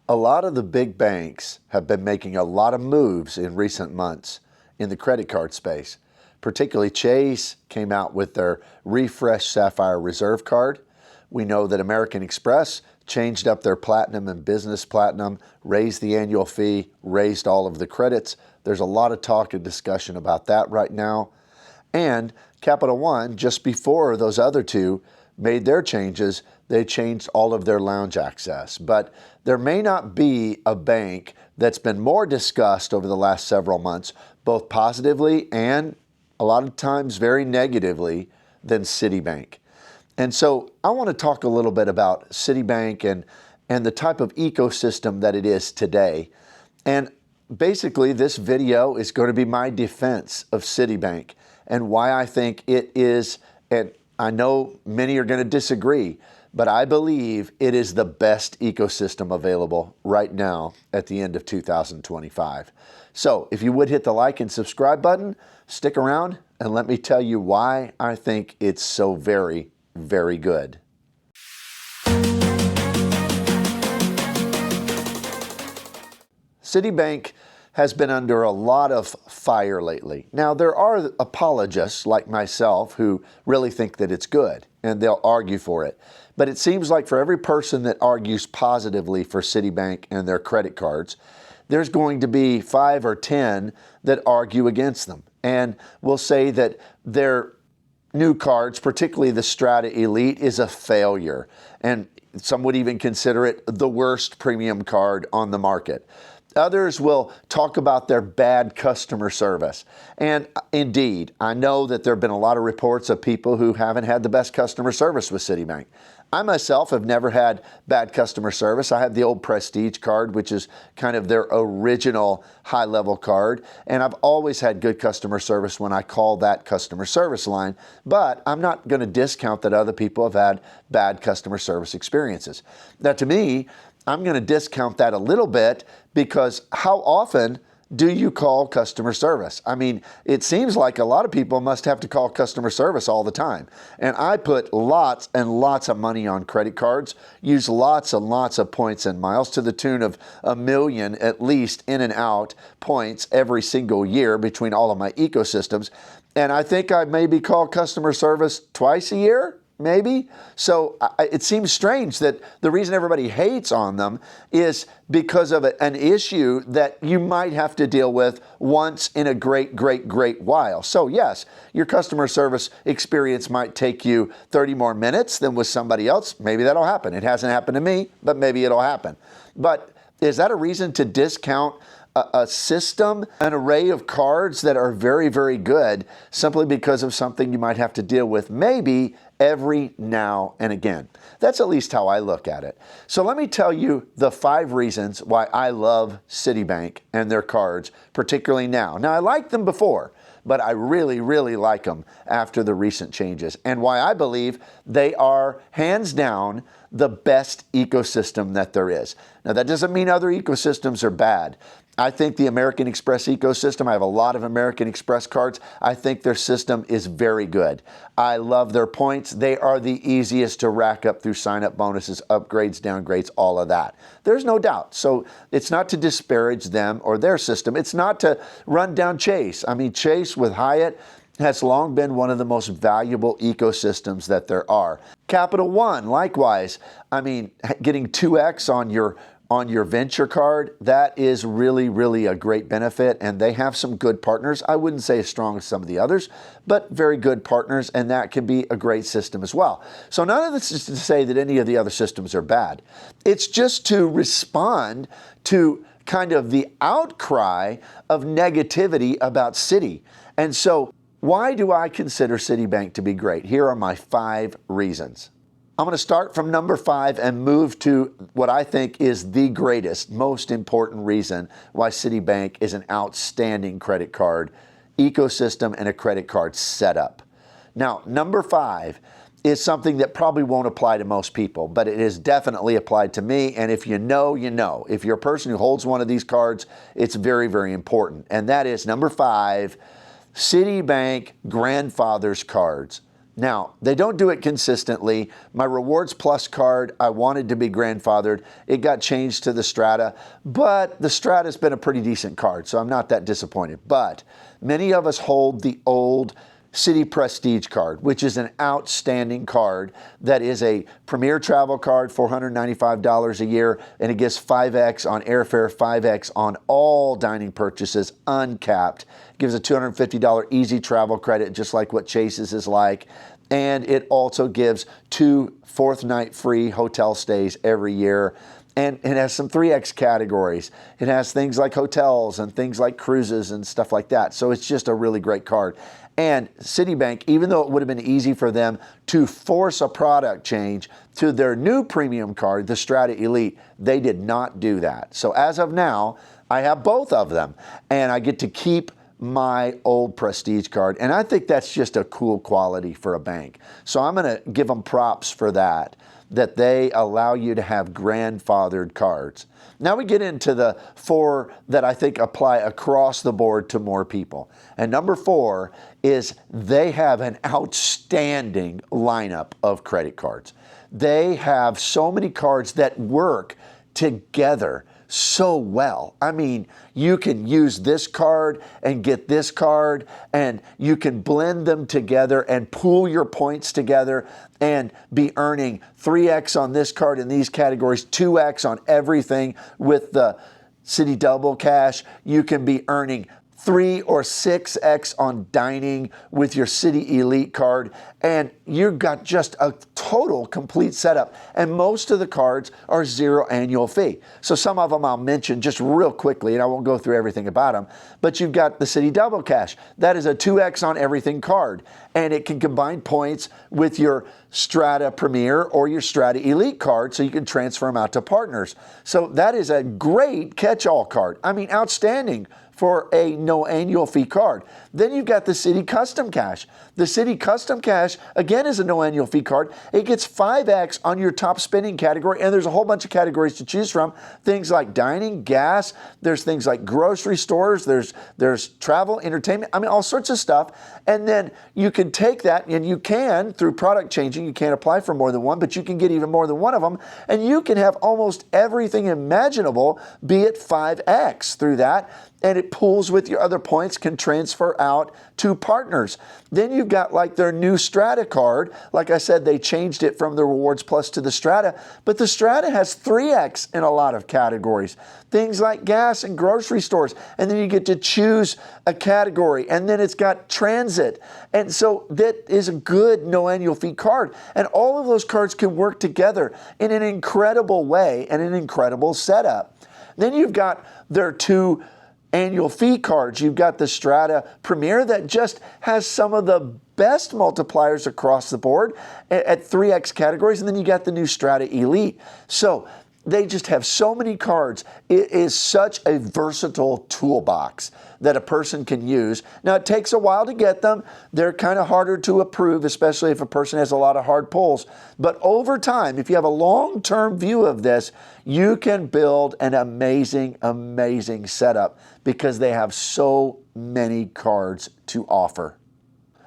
A lot of the big banks have been making a lot of moves in recent months in the credit card space. Particularly Chase came out with their refreshed Sapphire Reserve card. We know that American Express changed up their Platinum and Business Platinum, raised the annual fee, raised all of the credits. There's a lot of talk and discussion about that right now. And Capital One, just before those other two made their changes, they changed all of their lounge access. But there may not be a bank that's been more discussed over the last several months, both positively and a lot of times very negatively, than Citi Bank. And so I want to talk a little bit about Citi Bank and the type of ecosystem that it is today. And basically, this video is going to be my defense of Citi Bank and why I think it is, and I know many are going to disagree, but I believe it is the best ecosystem available right now at the end of 2025. So if you would hit the like and subscribe button, stick around and let me tell you why I think it's so very, very good. Citi Bank has been under a lot of fire lately. Now, there are apologists like myself who really think that it's good, and they'll argue for it. But it seems like for every person that argues positively for Citi Bank and their credit cards, there's going to be 5 or 10 that argue against them and will say that their new cards, particularly the Strata Elite, is a failure. And some would even consider it the worst premium card on the market. Others will talk about their bad customer service. And indeed, I know that there have been a lot of reports of people who haven't had the best customer service with Citi Bank. I myself have never had bad customer service. I have the old Prestige card, which is kind of their original high-level card, and I've always had good customer service when I call that customer service line, but I'm not going to discount that other people have had bad customer service experiences. Now, to me, I'm going to discount that a little bit because how often do you call customer service? I mean, it seems like a lot of people must have to call customer service all the time. And I put lots and lots of money on credit cards, use lots and lots of points and miles to the tune of 1 million at least in and out points every single year between all of my ecosystems. And I think I maybe call customer service twice a year. Maybe. So it seems strange that the reason everybody hates on them is because of an issue that you might have to deal with once in a great while. So yes, your customer service experience might take you 30 more minutes than with somebody else. Maybe that'll happen. It hasn't happened to me, but maybe it'll happen. But is that a reason to discount a system, an array of cards that are very, very good simply because of something you might have to deal with maybe every now and again? That's at least how I look at it. So let me tell you the 5 reasons why I love Citi Bank and their cards, particularly now. Now, I liked them before, but I really, really like them after the recent changes, and why I believe they are hands down the best ecosystem that there is. Now, that doesn't mean other ecosystems are bad. I think the American Express ecosystem, I have a lot of American Express cards. I think their system is very good. I love their points. They are the easiest to rack up through sign-up bonuses, upgrades, downgrades, all of that. There's no doubt. So it's not to disparage them or their system. It's not to run down Chase. I mean, Chase with Hyatt has long been one of the most valuable ecosystems that there are. Capital One, likewise. I mean, getting 2x on your venture card, that is really, really a great benefit, and they have some good partners. I wouldn't say as strong as some of the others, but very good partners, and that can be a great system as well. So none of this is to say that any of the other systems are bad. It's just to respond to kind of the outcry of negativity about Citi. And so why do I consider Citi Bank to be great? Here are my 5 reasons. I'm going to start from number 5 and move to what I think is the greatest, most important reason why Citi Bank is an outstanding credit card ecosystem and a credit card setup. Now, number 5 is something that probably won't apply to most people, but it is definitely applied to me. And if you know, you know. If you're a person who holds one of these cards, it's very, very important. And that is number 5, Citi Bank grandfather's cards. Now, they don't do it consistently. My Rewards Plus card, I wanted to be grandfathered. It got changed to the Strata, but the Strata's been a pretty decent card, so I'm not that disappointed. But many of us hold the old Citi Prestige card, which is an outstanding card that is a premier travel card, $495 a year, and it gives 5x on airfare, 5x on all dining purchases, uncapped. Gives a $250 easy travel credit, just like what Chase's is like. And it also gives 2 fourth night free hotel stays every year. And it has some 3X categories. It has things like hotels and things like cruises and stuff like that. So it's just a really great card. And Citibank, even though it would have been easy for them to force a product change to their new premium card, the Strata Elite, they did not do that. So as of now, I have both of them, and I get to keep my old Prestige card. And I think that's just a cool quality for a bank. So I'm going to give them props for that they allow you to have grandfathered cards. Now we get into the 4 that I think apply across the board to more people. And number 4 is they have an outstanding lineup of credit cards. They have so many cards that work together so well. I mean, you can use this card and get this card, and you can blend them together and pool your points together and be earning 3x on this card in these categories, 2x on everything. With the Citi Double Cash, you can be earning 3 or 6x on dining with your Citi Elite card, and you've got just a total complete setup. And most of the cards are 0 annual fee. So some of them I'll mention just real quickly, and I won't go through everything about them. But you've got the Citi Double Cash. That is a 2x on everything card, and it can combine points with your Strata Premier or your Strata Elite card, so you can transfer them out to partners. So that is a great catch-all card. I mean, outstanding for a no annual fee card. Then you've got the Citi Custom Cash. The Citi Custom Cash, again, is a no annual fee card. It gets 5x on your top spending category, and there's a whole bunch of categories to choose from. Things like dining, gas, there's things like grocery stores, there's travel, entertainment, I mean, all sorts of stuff. And then you can take that, and you can, through product changing, you can't apply for more than one, but you can get even more than one of them, and you can have almost everything imaginable be at 5x through that. And it pools with your other points, can transfer out to partners. Then you've got like their new Strata card. Like I said, they changed it from the Rewards Plus to the Strata, but the Strata has 3x in a lot of categories. Things like gas and grocery stores. And then you get to choose a category, and then it's got transit. And so that is a good no annual fee card. And all of those cards can work together in an incredible way and an incredible setup. Then you've got their 2 annual fee cards. You've got the Strata Premier that just has some of the best multipliers across the board at 3x categories, and then you got the new Strata Elite. So they just have so many cards. It is such a versatile toolbox that a person can use. Now, it takes a while to get them. They're kind of harder to approve, especially if a person has a lot of hard pulls. But over time, if you have a long-term view of this, you can build an amazing, amazing setup because they have so many cards to offer.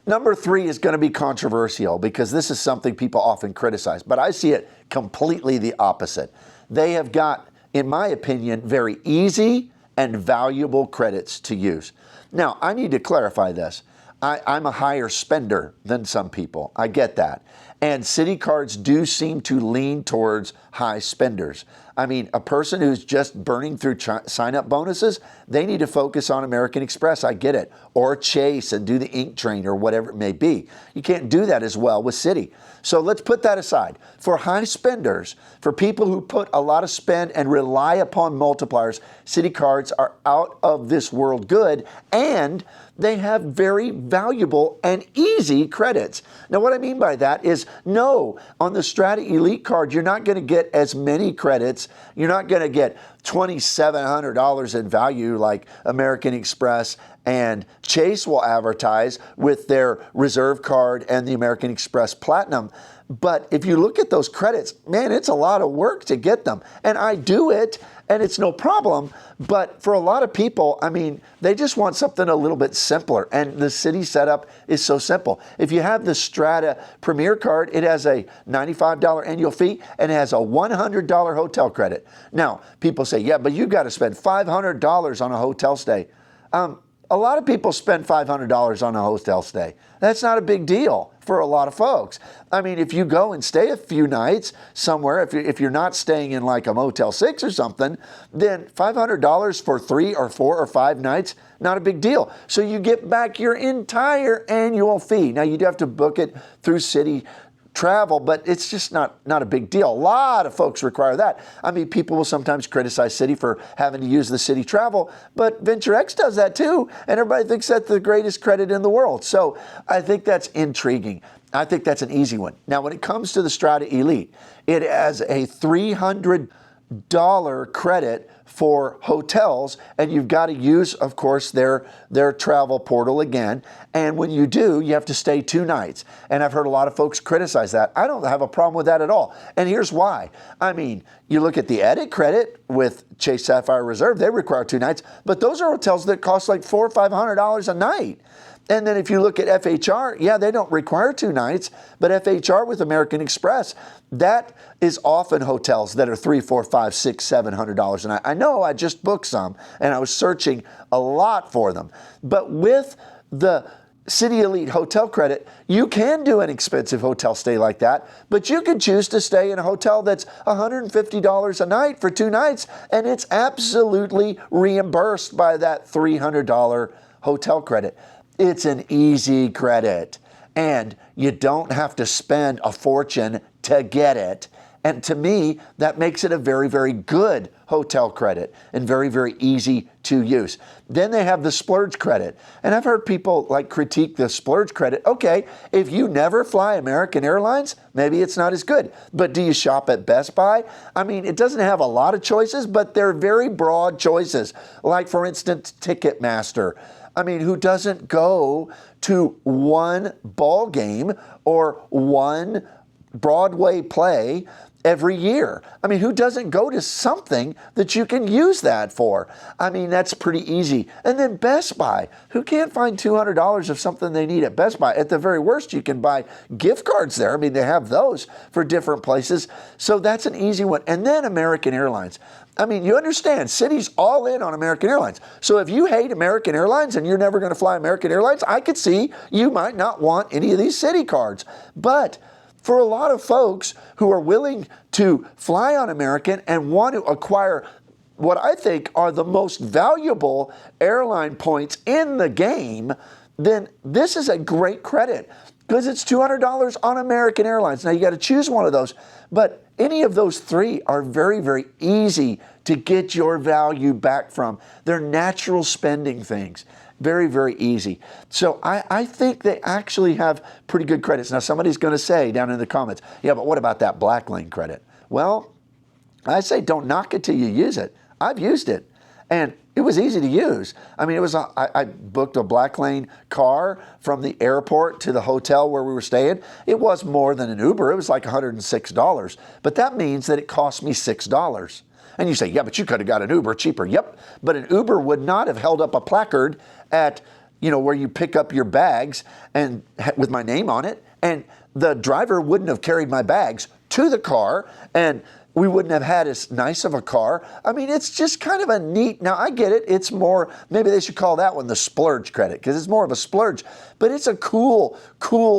Number 3 is going to be controversial because this is something people often criticize, but I see it completely the opposite. They have got, in my opinion, very easy and valuable credits to use. Now, I need to clarify this. I'm a higher spender than some people. I get that. And Citi cards do seem to lean towards high spenders. I mean, a person who's just burning through sign-up bonuses, they need to focus on American Express. I get it. Or Chase and do the Ink Train or whatever it may be. You can't do that as well with Citi. So let's put that aside. For high spenders, for people who put a lot of spend and rely upon multipliers, Citi cards are out of this world good, and they have very valuable and easy credits. Now, what I mean by that is, no, on the Strata Elite card, you're not going to get as many credits. You're not going to get $2,700 in value like American Express and Chase will advertise with their Reserve card and the American Express Platinum. But if you look at those credits, man, it's a lot of work to get them. And I do it, and it's no problem. But for a lot of people, I mean, they just want something a little bit simpler. And the Citi setup is so simple. If you have the Strata Premier card, it has a $95 annual fee and it has a $100 hotel credit. Now, people say, yeah, but you've got to spend $500 on a hotel stay. A lot of people spend $500 on a hotel stay. That's not a big deal for a lot of folks. I mean, if you go and stay a few nights somewhere, if you're not staying in like a Motel 6 or something, then $500 for 3 or 4 or 5 nights, not a big deal. So you get back your entire annual fee. Now, you do have to book it through Citi Travel, but it's just not a big deal. A lot of folks require that. I mean, people will sometimes criticize Citi for having to use the Citi Travel, but VentureX does that too, and everybody thinks that's the greatest credit in the world. So I think that's intriguing. I think that's an easy one. Now, when it comes to the Strata Elite, it has a $300 credit for hotels, and you've got to use, of course, their travel portal again. And when you do, you have to stay 2 nights. And I've heard a lot of folks criticize that. I don't have a problem with that at all. And here's why. I mean, you look at the Edit credit with Chase Sapphire Reserve, they require 2 nights, but those are hotels that cost like $400 or $500 a night. And then if you look at FHR, yeah, they don't require 2 nights, but FHR with American Express, that is often hotels that are $300, $400, $500, $600, $700 a night. I know I just booked some, and I was searching a lot for them. But with the Citi Elite Hotel Credit, you can do an expensive hotel stay like that, but you can choose to stay in a hotel that's $150 a night for 2 nights, and it's absolutely reimbursed by that $300 hotel credit. It's an easy credit, and you don't have to spend a fortune to get it. And to me, that makes it a very, very good hotel credit and very, very easy to use. Then they have the splurge credit. And I've heard people like critique the splurge credit. Okay, if you never fly American Airlines, maybe it's not as good. But do you shop at Best Buy? I mean, it doesn't have a lot of choices, but they're very broad choices. Like, for instance, Ticketmaster. I mean, who doesn't go to one ball game or one Broadway play every year? I mean, who doesn't go to something that you can use that for? I mean, that's pretty easy. And then Best Buy. Who can't find $200 of something they need at Best Buy? At the very worst, you can buy gift cards there. I mean, they have those for different places. So that's an easy one. And then American Airlines. I mean, you understand, Citi's all in on American Airlines. So if you hate American Airlines and you're never going to fly American Airlines, I could see you might not want any of these Citi cards. But for a lot of folks who are willing to fly on American and want to acquire what I think are the most valuable airline points in the game, then this is a great credit because it's $200 on American Airlines. Now, you got to choose one of those, but any of those 3 are very, very easy to get your value back from. They're natural spending things. Very, very easy. So I think they actually have pretty good credits. Now, somebody's going to say down in the comments, yeah, but what about that Black Lane credit? Well, I say don't knock it till you use it. I've used it, and it was easy to use. I mean, I booked a Black Lane car from the airport to the hotel where we were staying. It was more than an Uber. It was like $106. But that means that it cost me $6. And you say, yeah, but you could have got an Uber cheaper. Yep, but an Uber would not have held up a placard at, where you pick up your bags and with my name on it, and the driver wouldn't have carried my bags to the car, and we wouldn't have had as nice of a car. I mean, it's just kind of a neat, now I get it, it's more, maybe they should call that one the splurge credit, because it's more of a splurge, but it's a cool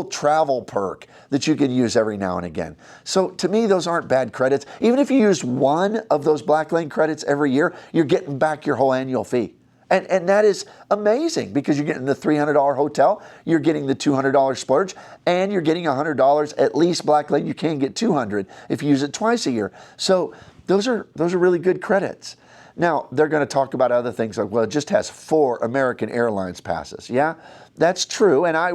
travel perk that you can use every now and again. So to me, those aren't bad credits. Even if you use one of those Black Lane credits every year, you're getting back your whole annual fee. And that is amazing because you're getting the $300 hotel, you're getting the $200 splurge, and you're getting $100 at least Black Lane. You can get $200 if you use it twice a year. So those are really good credits. Now, they're going to talk about other things like, well, it just has 4 American Airlines passes. Yeah, that's true. And I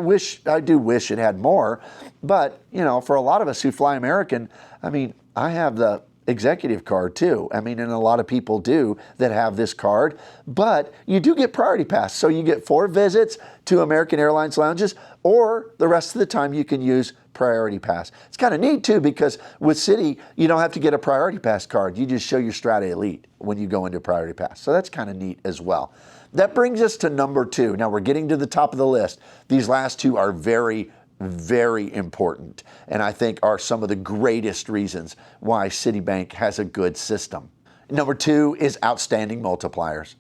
do wish it had more. But, for a lot of us who fly American, I mean, I have the executive card too. I mean, and a lot of people do that have this card, but you do get priority pass. So you get 4 visits to American Airlines lounges, or the rest of the time you can use priority pass. It's kind of neat too, because with Citi, you don't have to get a priority pass card. You just show your Strata Elite when you go into priority pass. So that's kind of neat as well. That brings us to number 2. Now we're getting to the top of the list. These last 2 are very, very important, and I think are some of the greatest reasons why Citibank has a good system. Number 2 is outstanding multipliers.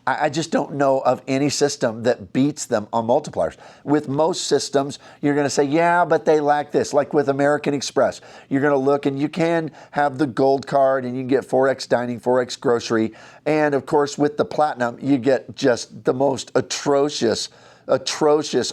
I just don't know of any system that beats them on multipliers. With most systems, you're going to say, yeah, but they lack this. Like with American Express, you're going to look and you can have the gold card and you can get 4X dining, 4X grocery. And of course, with the platinum, you get just the most atrocious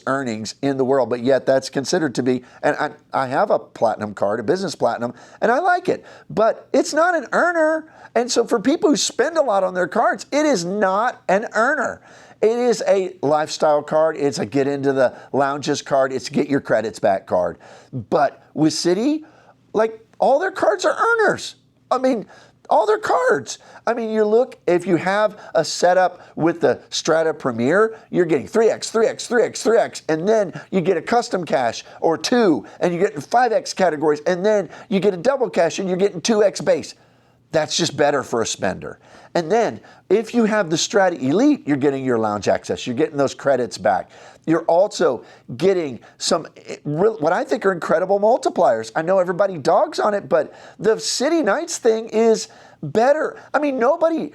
earnings in the world, but yet that's considered to be, and I have a platinum card, a business platinum, and I like it, but it's not an earner. And so for people who spend a lot on their cards, it is not an earner. It is a lifestyle card. It's a get into the lounges card. It's get your credits back card. But with Citi, like all their cards are earners. I mean, all their cards. I mean, you look, if you have a setup with the Strata Premier, you're getting 3X, 3X, 3X, 3X, and then you get a custom cash or 2, and you get 5X categories, and then you get a double cash and you're getting 2X base. That's just better for a spender. And then if you have the Strata Elite, you're getting your lounge access. You're getting those credits back. You're also getting some, what I think are incredible multipliers. I know everybody dogs on it, but the Citi Nights thing is better. I mean, nobody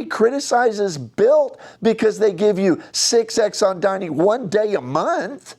criticizes Bilt because they give you 6X on dining 1 day a month,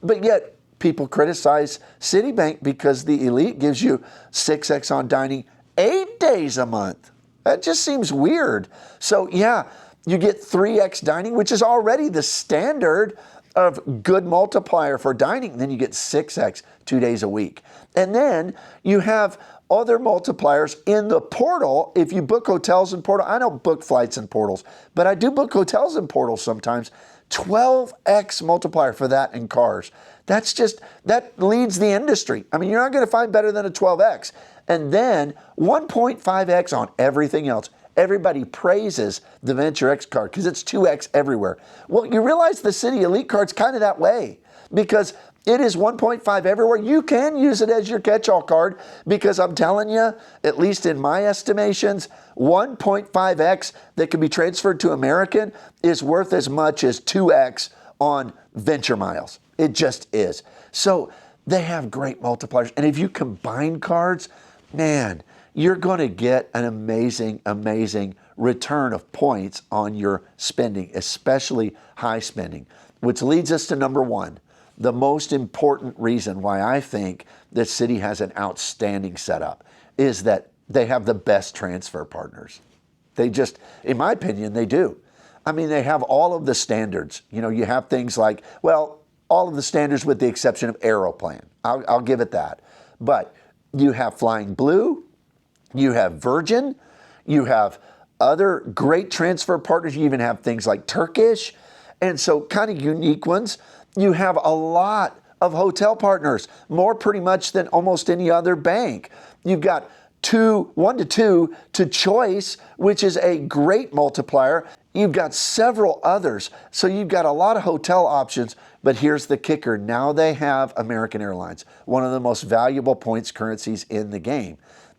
but yet people criticize Citibank because the Elite gives you 6X on dining 8 days a month. That just seems weird. So yeah, you get 3X dining, which is already the standard of good multiplier for dining. Then you get 6X 2 days a week. And then you have other multipliers in the portal. If you book hotels in portal, I don't book flights in portals, but I do book hotels in portals sometimes. 12X multiplier for that in cars. That leads the industry. I mean, you're not going to find better than a 12X. And then 1.5X on everything else. Everybody praises the Venture X card because it's 2X everywhere. Well, you realize the Citi Elite card's kind of that way because it is 1.5 everywhere. You can use it as your catch-all card because I'm telling you, at least in my estimations, 1.5X that can be transferred to American is worth as much as 2X on Venture miles. It just is. So they have great multipliers. And if you combine cards, man, you're going to get an amazing, amazing return of points on your spending, especially high spending, which leads us to number 1. The most important reason why I think that Citi has an outstanding setup is that they have the best transfer partners. They just, in my opinion, they do. I mean, they have all of the standards. You know, you have things like, well, all of the standards with the exception of Aeroplan. I'll give it that. But you have Flying Blue, you have Virgin, you have other great transfer partners. You even have things like Turkish. And so kind of unique ones. You have a lot of hotel partners, more pretty much than almost any other bank. You've got 1 to 2 to Choice, which is a great multiplier. You've got several others. So you've got a lot of hotel options, but here's the kicker. Now they have American Airlines, one of the most valuable points currencies in the game.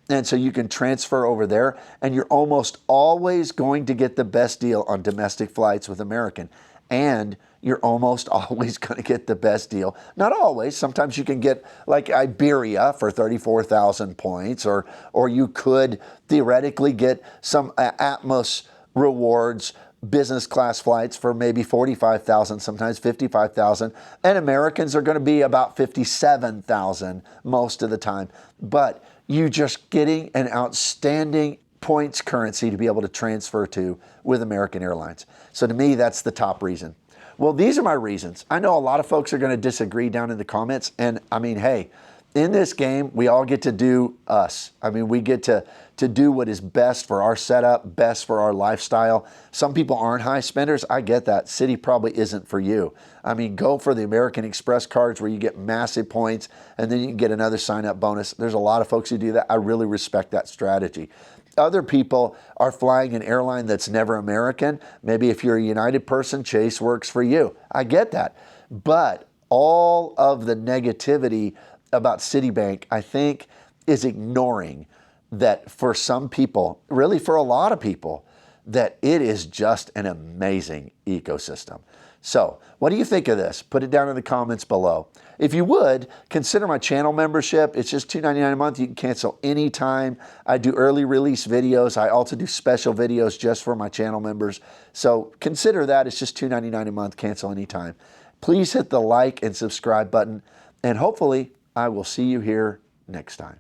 And so you can transfer over there, and you're almost always going to get the best deal on domestic flights with American. And you're almost always going to get the best deal. Not always. Sometimes you can get like Iberia for 34,000 points, or you could theoretically get some Atmos rewards business class flights for maybe 45,000, sometimes 55,000. And Americans are going to be about 57,000 most of the time. But you just getting an outstanding points currency to be able to transfer to with American Airlines. So to me, that's the top reason. Well, these are my reasons. I know a lot of folks are going to disagree down in the comments. And I mean, hey, in this game, we all get to do us. I mean, we get to do what is best for our setup, best for our lifestyle. Some people aren't high spenders. I get that. Citi probably isn't for you. I mean, go for the American Express cards where you get massive points and then you can get another sign-up bonus. There's a lot of folks who do that. I really respect that strategy. Other people are flying an airline that's never American. Maybe if you're a United person, Chase works for you. I get that. But all of the negativity about Citibank, I think, is ignoring that for some people, really for a lot of people, that it is just an amazing ecosystem. So what do you think of this? Put it down in the comments below. If you would, consider my channel membership. It's just $2.99 a month. You can cancel anytime. I do early release videos. I also do special videos just for my channel members. So consider that. It's just $2.99 a month. Cancel anytime. Please hit the like and subscribe button. And hopefully I will see you here next time.